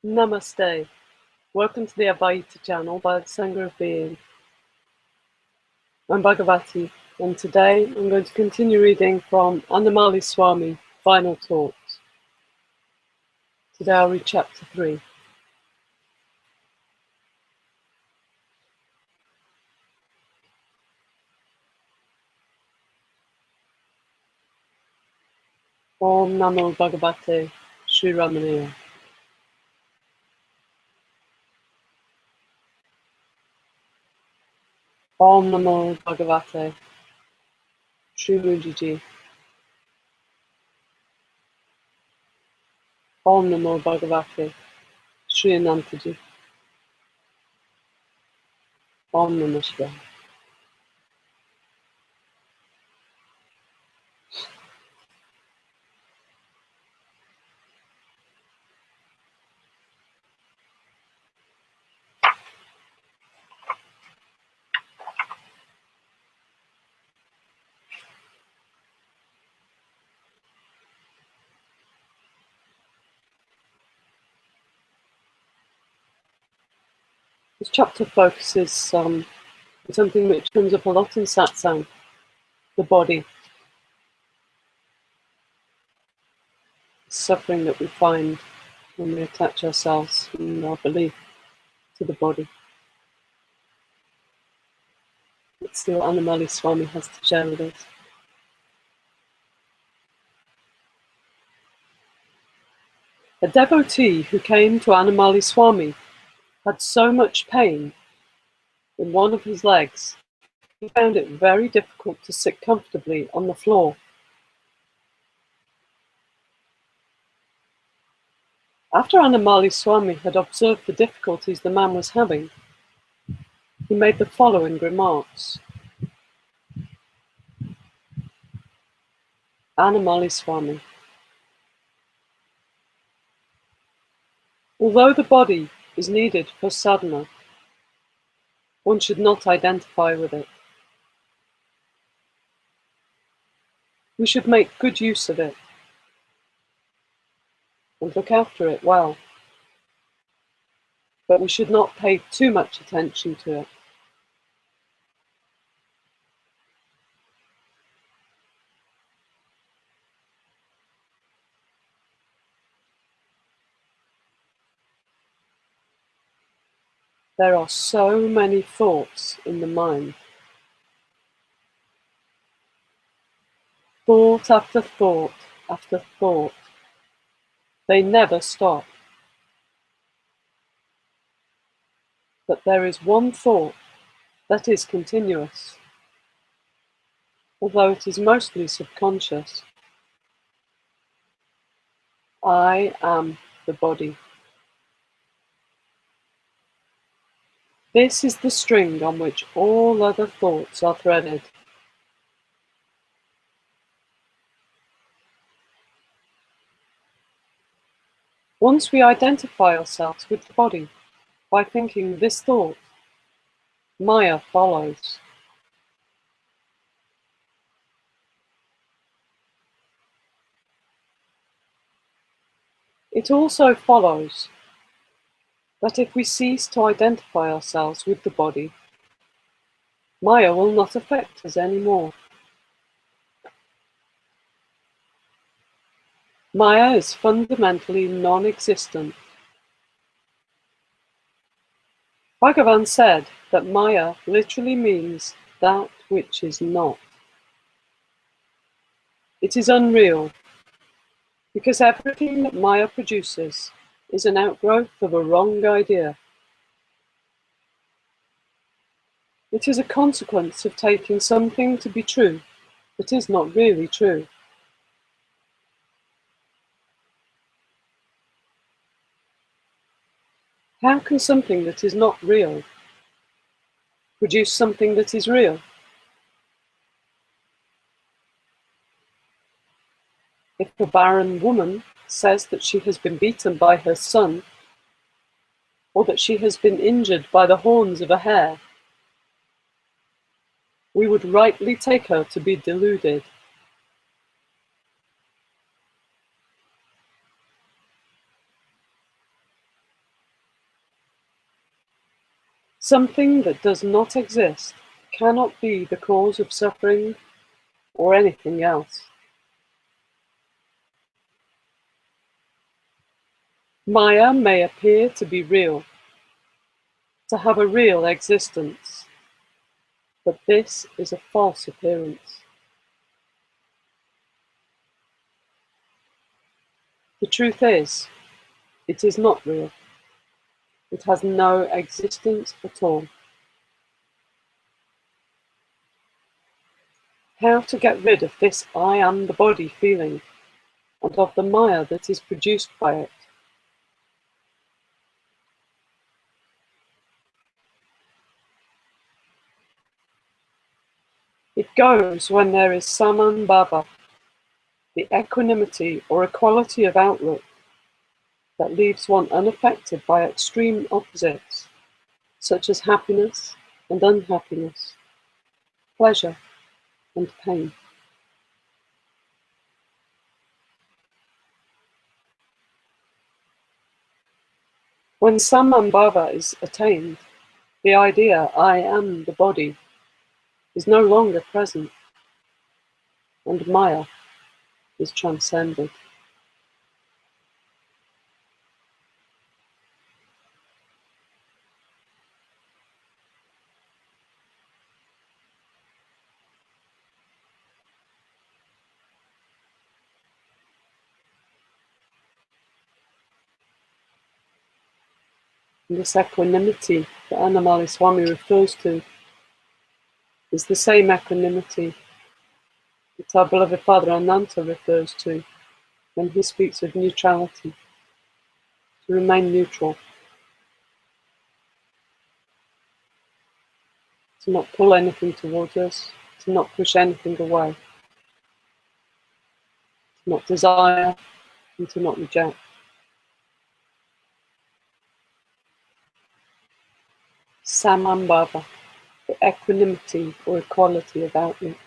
Namaste. Welcome to the Advaita channel by the Sangha of Being. I'm Bhagavati, and today I'm going to continue reading from Annamalai Swami, Final Talks. Today I'll read chapter 3. Om Namo Bhagavate, Sri Ramanaya. Om Namo Bhagavate, Sri Mujiji. Om Namo Bhagavate, Sri Anantaji. Om Namo Shivaya. This chapter focuses on something which comes up a lot in satsang, the body. Suffering that we find when we attach ourselves and our belief to the body. Let's see what Annamalai Swami has to share with us. A devotee who came to Annamalai Swami had so much pain in one of his legs, he found it very difficult to sit comfortably on the floor. After Annamalai Swami had observed the difficulties the man was having, he made the following remarks. Annamalai Swami. Although the body is needed for sadhana, one should not identify with it. We should make good use of it and look after it well, but we should not pay too much attention to it. There are so many thoughts in the mind. Thought after thought after thought. They never stop. But there is one thought that is continuous, although it is mostly subconscious. I am the body. This is the string on which all other thoughts are threaded. Once we identify ourselves with the body by thinking this thought, Maya follows. It also follows that if we cease to identify ourselves with the body, Maya will not affect us anymore. Maya is fundamentally non-existent. Bhagavan said that Maya literally means that which is not. It is unreal, because everything that Maya produces is an outgrowth of a wrong idea. It is a consequence of taking something to be true that is not really true. How can something that is not real produce something that is real? If a barren woman says that she has been beaten by her son, or that she has been injured by the horns of a hare, we would rightly take her to be deluded. Something that does not exist cannot be the cause of suffering or anything else. Maya may appear to be real, to have a real existence, but this is a false appearance. The truth is, it is not real. It has no existence at all. How to get rid of this I am the body feeling and of the Maya that is produced by it? It goes when there is samambhava, the equanimity or equality of outlook that leaves one unaffected by extreme opposites, such as happiness and unhappiness, pleasure and pain. When samambhava is attained, the idea I am the body is no longer present, and Maya is transcended. And this equanimity that Annamalai Swami refers to is the same equanimity that our beloved Father Ananta refers to when he speaks of neutrality, to remain neutral, to not pull anything towards us, to not push anything away, to not desire and to not reject. Samambhava, the equanimity or equality of outlook.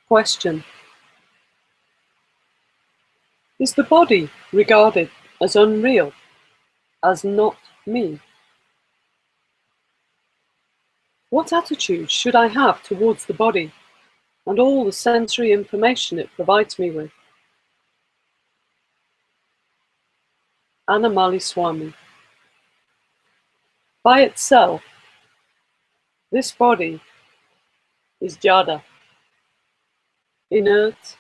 Question: is the body regarded as unreal, as not me? What attitude should I have towards the body and all the sensory information it provides me with? Annamalai Swami. By itself, this body is jada, inert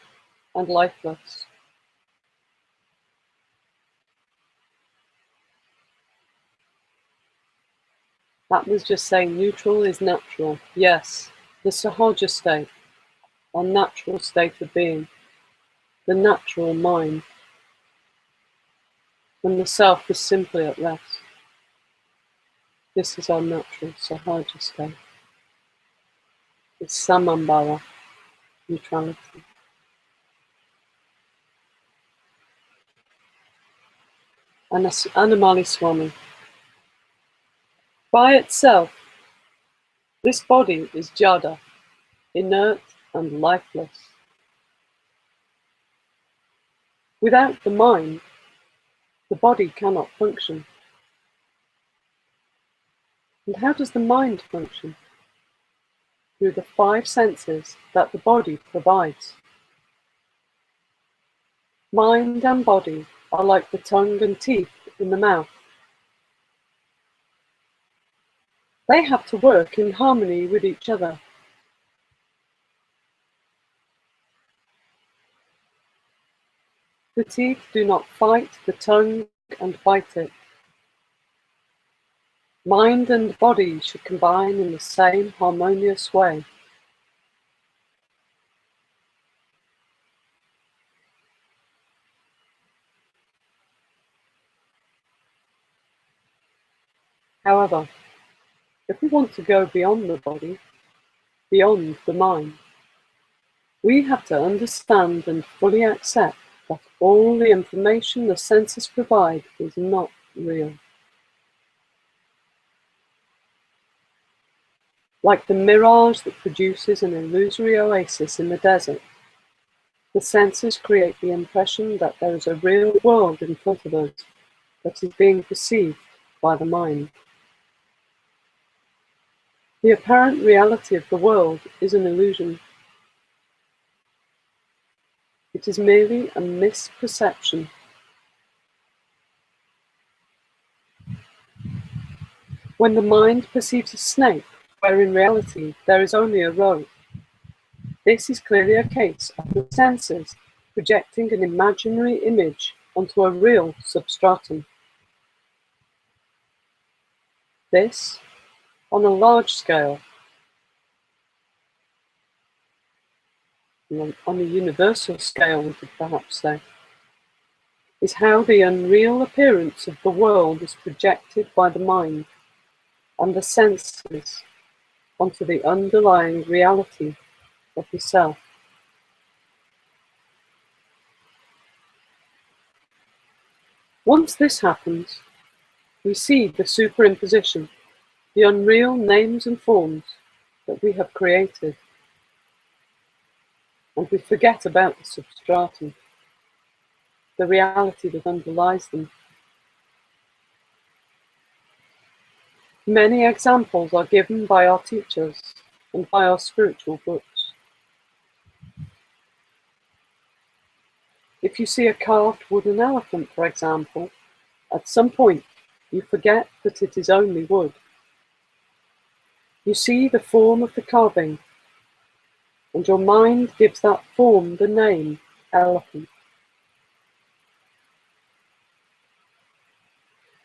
and lifeless. That was just saying neutral is natural. Yes, the sahaja state, our natural state of being, the natural mind, when the self is simply at rest. This is our natural sahaja state. It's samambhava, neutrality. Annamalai Swami. By itself, this body is jada, inert and lifeless. Without the mind, the body cannot function. And how does the mind function? Through the 5 senses that the body provides. Mind and body are like the tongue and teeth in the mouth. They have to work in harmony with each other. The teeth do not fight the tongue and bite it. Mind and body should combine in the same harmonious way. However, if we want to go beyond the body, beyond the mind, we have to understand and fully accept that all the information the senses provide is not real. Like the mirage that produces an illusory oasis in the desert, the senses create the impression that there is a real world in front of us that is being perceived by the mind. The apparent reality of the world is an illusion. It is merely a misperception. When the mind perceives a snake, where in reality there is only a rope, this is clearly a case of the senses projecting an imaginary image onto a real substratum. This, on a large scale, on a universal scale we could perhaps say, is how the unreal appearance of the world is projected by the mind and the senses onto the underlying reality of the self. Once this happens, we see the superimposition, the unreal names and forms that we have created, and we forget about the substratum, the reality that underlies them. Many examples are given by our teachers and by our spiritual books. If you see a carved wooden elephant, for example, at some point you forget that it is only wood. You see the form of the carving, and your mind gives that form the name elephant.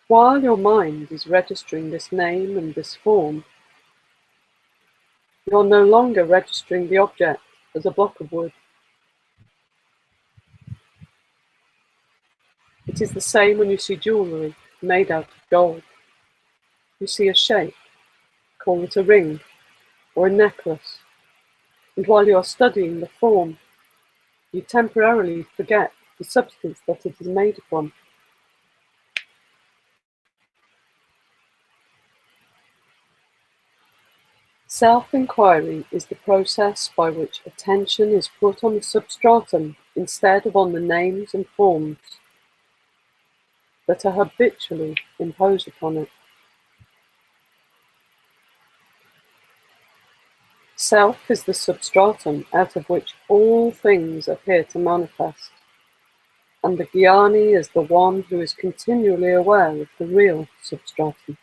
While your mind is registering this name and this form, you are no longer registering the object as a block of wood. It is the same when you see jewellery made out of gold. You see a shape, call it a ring or a necklace, and while you are studying the form, you temporarily forget the substance that it is made from. Self-inquiry is the process by which attention is put on the substratum instead of on the names and forms that are habitually imposed upon it. Self is the substratum out of which all things appear to manifest, and the Jnani is the one who is continually aware of the real substratum.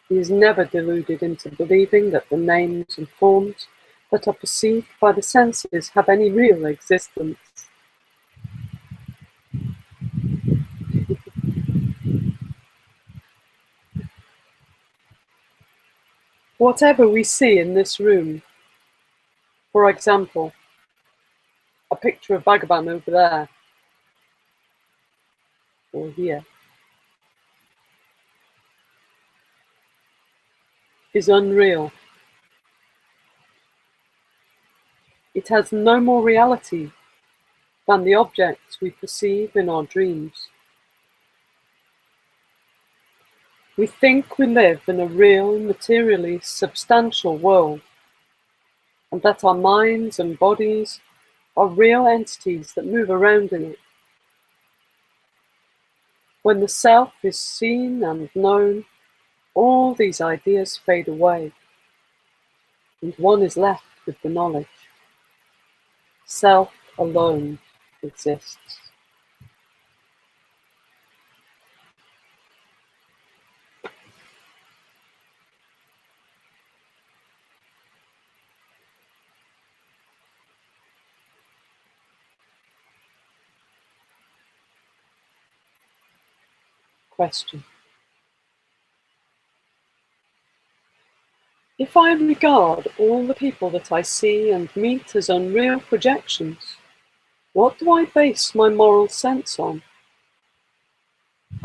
He is never deluded into believing that the names and forms that are perceived by the senses have any real existence. Whatever we see in this room, for example, a picture of Bhagavan over there, or here, is unreal. It has no more reality than the objects we perceive in our dreams. We think we live in a real, materially substantial world, and that our minds and bodies are real entities that move around in it. When the self is seen and known, all these ideas fade away, and one is left with the knowledge. Self alone exists. Question. If I regard all the people that I see and meet as unreal projections, what do I base my moral sense on?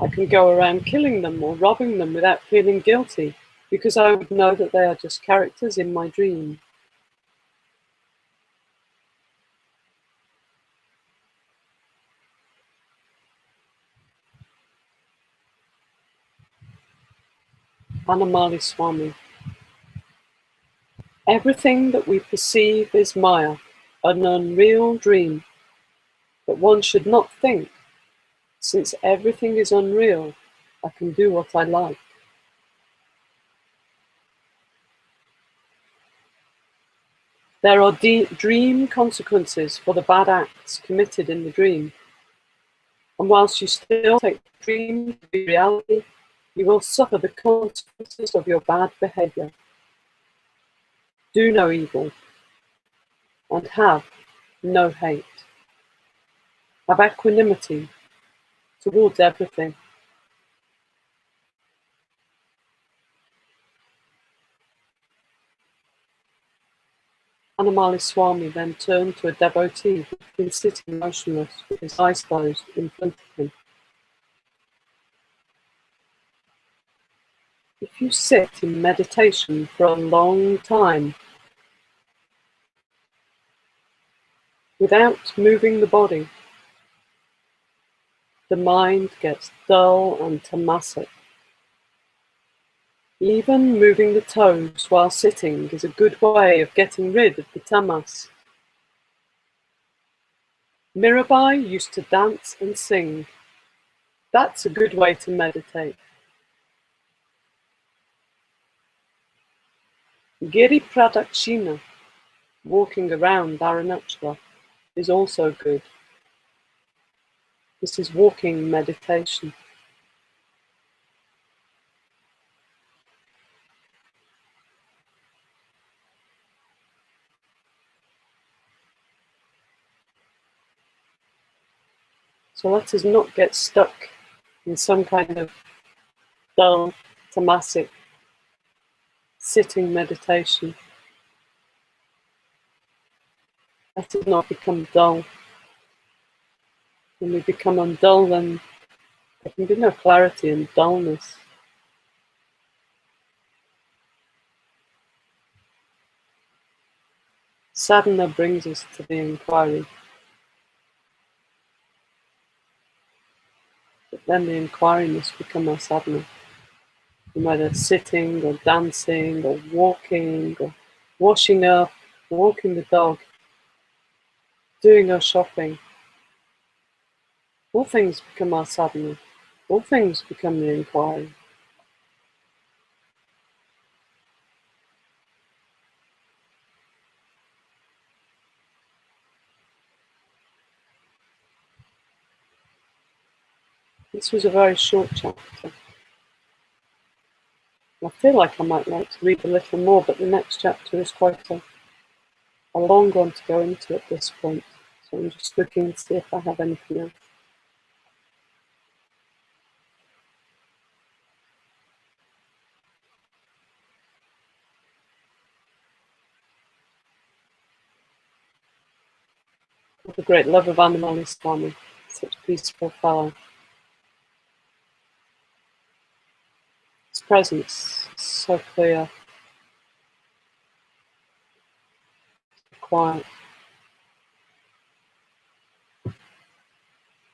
I can go around killing them or robbing them without feeling guilty, because I would know that they are just characters in my dream. Annamalai Swami. Everything that we perceive is Maya, an unreal dream. But one should not think, since everything is unreal, I can do what I like. There are dream consequences for the bad acts committed in the dream. And whilst you still take the dream to be reality, you will suffer the consequences of your bad behavior. Do no evil and have no hate. Have equanimity towards everything. Annamalai Swami then turned to a devotee who had been sitting motionless with his eyes closed in front of him. If you sit in meditation for a long time without moving the body, the mind gets dull and tamasic. Even moving the toes while sitting is a good way of getting rid of the tamas. Mirabai used to dance and sing. That's a good way to meditate. Giri Pradakshina, walking around Arunachala, is also good. This is walking meditation. So let us not get stuck in some kind of dull, tamasic, sitting meditation. Let us not become dull. When we become undull, then there can be no clarity in dullness. Sadhana brings us to the inquiry. But then the inquiry must become our sadhana. Whether sitting or dancing or walking or washing up, walking the dog, doing our shopping, all things become our sadhana. All things become the inquiry. This was a very short chapter. I feel like I might like to read a little more, but the next chapter is quite a long one to go into at this point. So I'm just looking to see if I have anything else. With the great love of Annamalai Swami, such a peaceful fellow. His presence is so clear, quiet.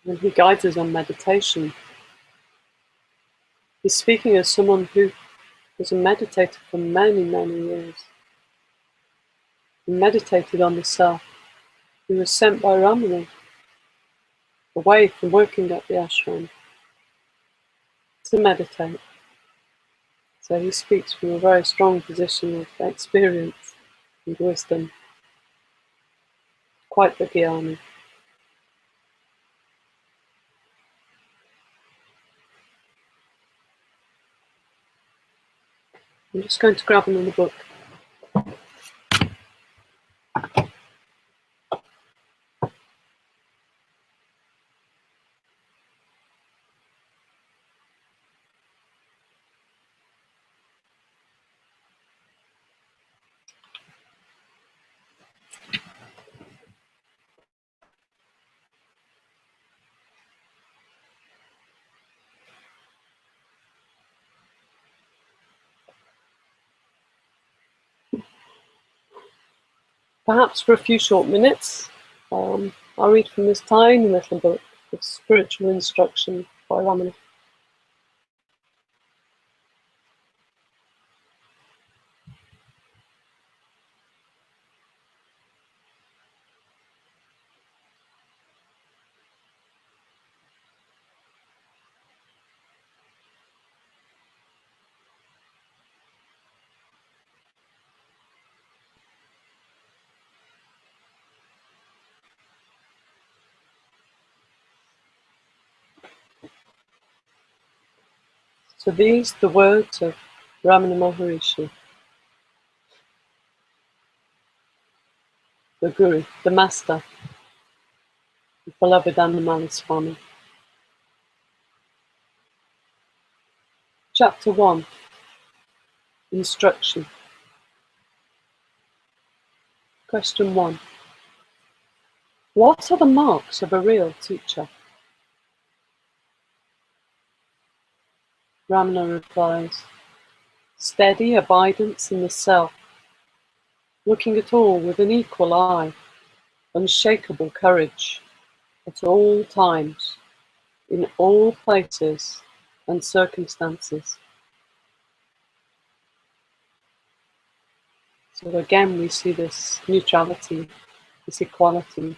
When he guides us on meditation, he's speaking as someone who was a meditator for many, many years. He meditated on the self. He was sent by Ramanaya away from working at the ashram to meditate. So he speaks from a very strong position of experience and wisdom. Quite the jnani. I'm just going to grab another book. Perhaps for a few short minutes, I'll read from this tiny little book of spiritual instruction by Ramanaya. So these the words of Ramana Maharishi, the Guru, the Master, the beloved Annamalai Swami. Chapter 1. Instruction. Question 1. What are the marks of a real teacher? Ramana replies, steady abidance in the self, looking at all with an equal eye, unshakable courage, at all times, in all places and circumstances. So again we see this neutrality, this equality.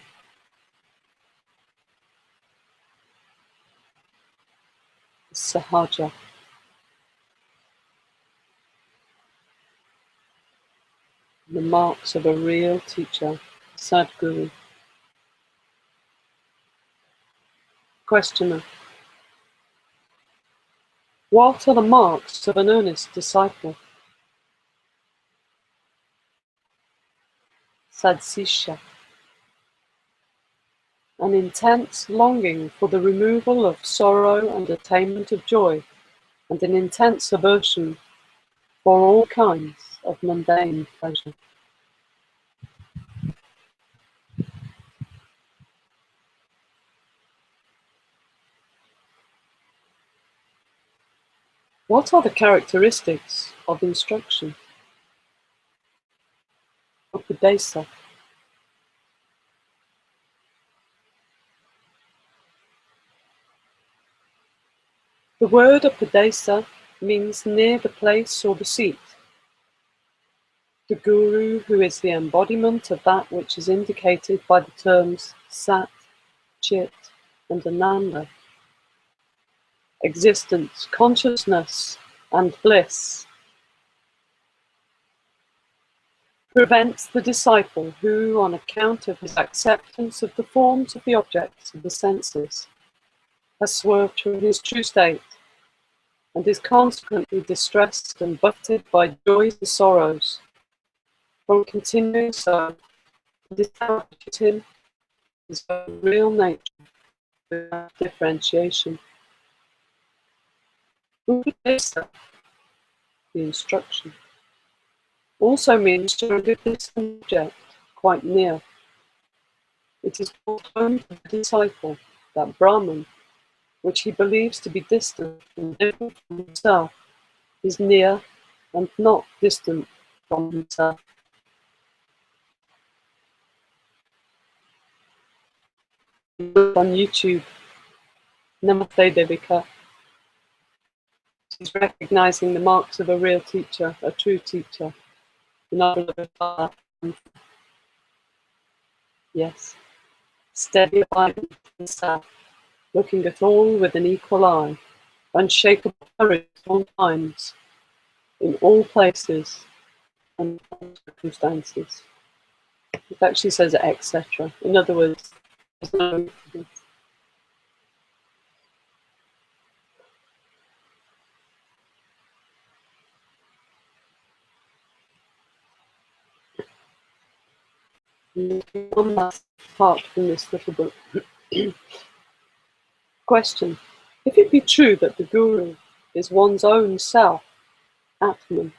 This sahaja. The marks of a real teacher, Sadguru. Questioner. What are the marks of an earnest disciple? Sadsisha. An intense longing for the removal of sorrow and attainment of joy, and an intense aversion for all kinds of mundane pleasure. What are the characteristics of instruction? Upadesa. The word Upadesa means near the place or the seat. The Guru, who is the embodiment of that which is indicated by the terms Sat, Chit, and Ananda. Existence, consciousness, and bliss, prevents the disciple who, on account of his acceptance of the forms of the objects of the senses, has swerved from his true state, and is consequently distressed and buffeted by joys and sorrows, from continuing so, and establishes him his own real nature without differentiation. Upadesa, the instruction, also means to bring a distant object quite near. It is called home to the disciple, that Brahman, which he believes to be distant and different from himself, is near and not distant from himself. On YouTube, Namoḥ Devika, she's recognizing the marks of a real teacher, a true teacher. Yes, steady abiding in self, looking at all with an equal eye, unshakable courage at all times, in all places and all circumstances. It actually says etc. In other words, there's no one last part from this little book. Question. If it be true that the Guru is one's own self, Atman,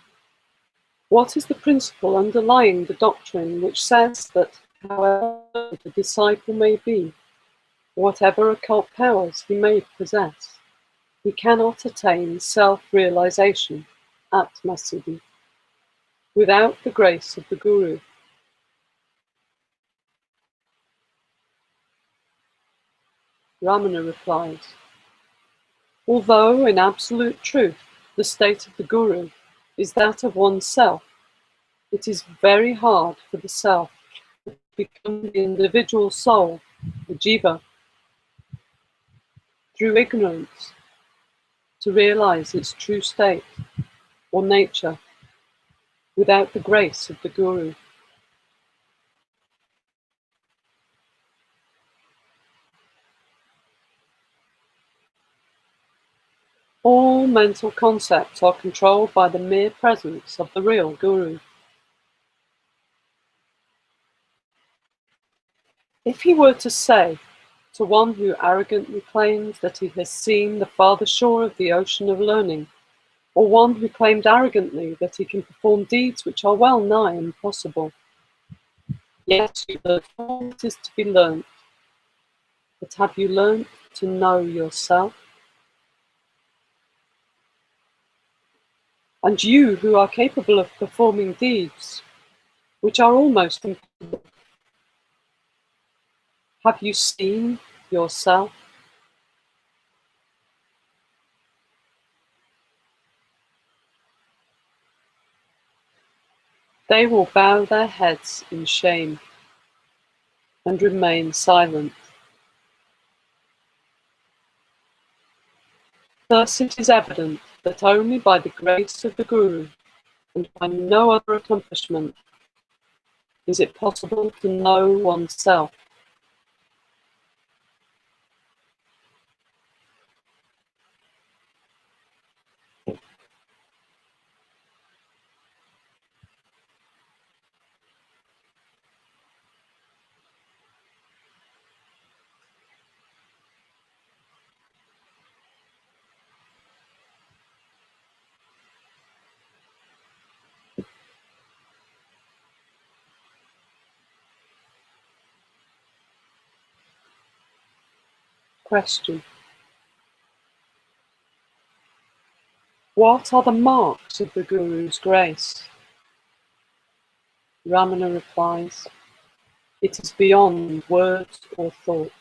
what is the principle underlying the doctrine which says that however the disciple may be, whatever occult powers he may possess, he cannot attain self-realization, Atma-siddhi, without the grace of the Guru? Ramana replies, although in absolute truth the state of the Guru is that of oneself, it is very hard for the self to become the individual soul, the jiva, through ignorance, to realize its true state or nature without the grace of the Guru. All mental concepts are controlled by the mere presence of the real Guru. If he were to say to one who arrogantly claims that he has seen the farther shore of the ocean of learning, or one who claimed arrogantly that he can perform deeds which are well nigh impossible, "Yes, you learnt all that is to be learnt, but have you learnt to know yourself? And you who are capable of performing deeds which are almost impossible, have you seen yourself?" They will bow their heads in shame and remain silent. Thus it is evident that only by the grace of the Guru and by no other accomplishment is it possible to know oneself. Question: what are the marks of the Guru's grace? Ramana replies, it is beyond words or thought.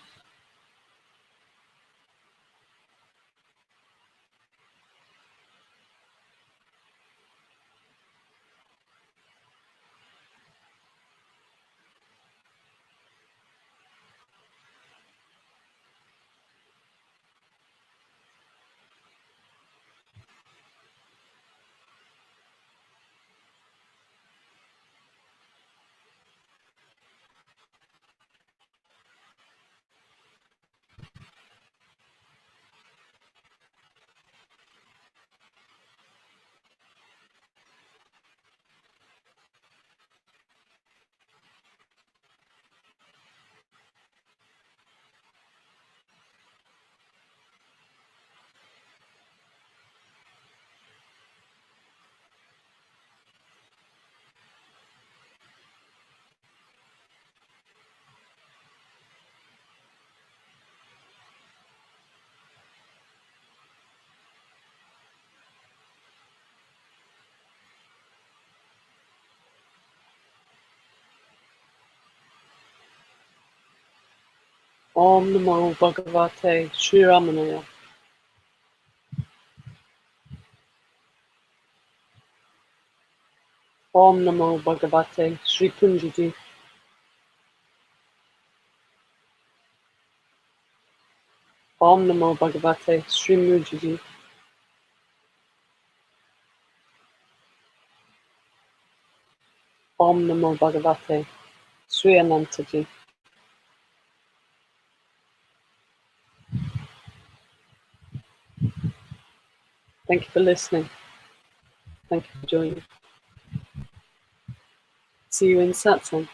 Om Namo Bhagavate Sri Ramanaya. Om Namo Bhagavate Sri Kunjaji. Om Namo Bhagavate Sri Mujaji. Om Namo Bhagavate Sri Anantaji. Thank you for listening. Thank you for joining. See you in satsang.